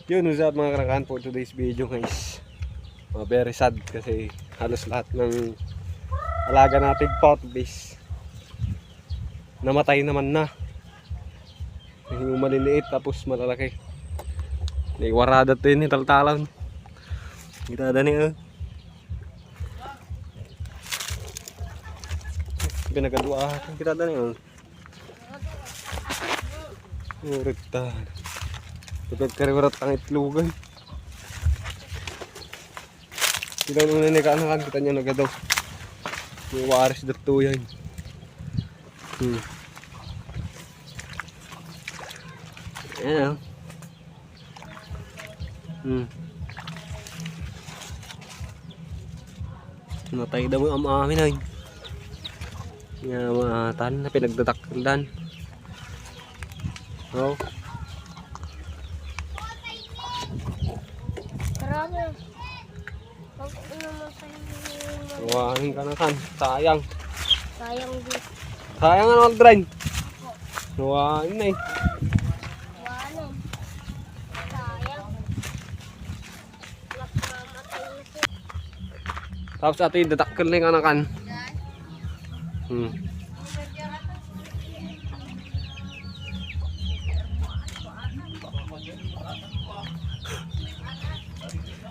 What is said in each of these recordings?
Yun, what's up mga karakan for today's video guys. Very sad kasi halos lahat ng alaga nating pot base namatay naman na. Yung maliliit tapos malalaki. May warada to yun, taltalan. Kita ada nih pinagaduah kita ada nih. Ngurita. Pagkat kariwarat ang itlugan. Kita nung nanikaanakan kita niya nagadaw. May waris dato yan. Ayan. Matay daw ang amin ay. Nga matan na pinagdataklan. Oh. Wahin ka na kan, sayang. Sayang din. Sayang ano mag-drain. Wahin na eh. Sayang. Tapos ato yung datakal na yung anakan.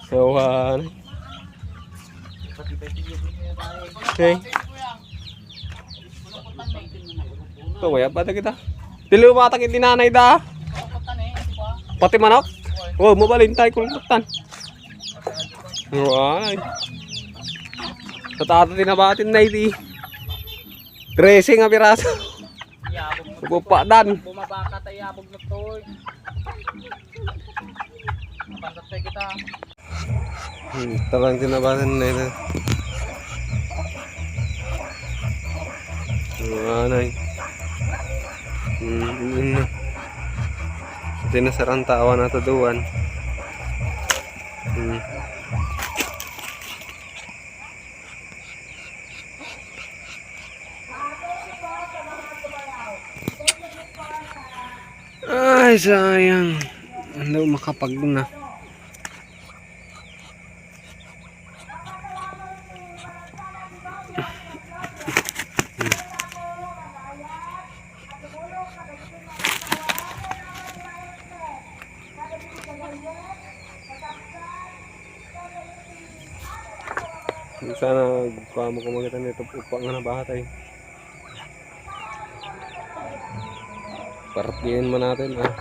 So, okay. So, waya pa kita. Dili umatak yung tinanay da. Pati manok. Oh, mabalintay kulmutan. Ay. Natata tinabatin na iti. Dressing ang piraso. Pupadan. Bumabaka tayo yabog na to. Pantatay kita. Talang tinabatin na ito. Anay. Ito na sarantawan na ito doon. Ay, sayang. Hindi makapag na. Sana kuha mo kumagitan nito upang nga nabahatay. Partiin mo natin ah.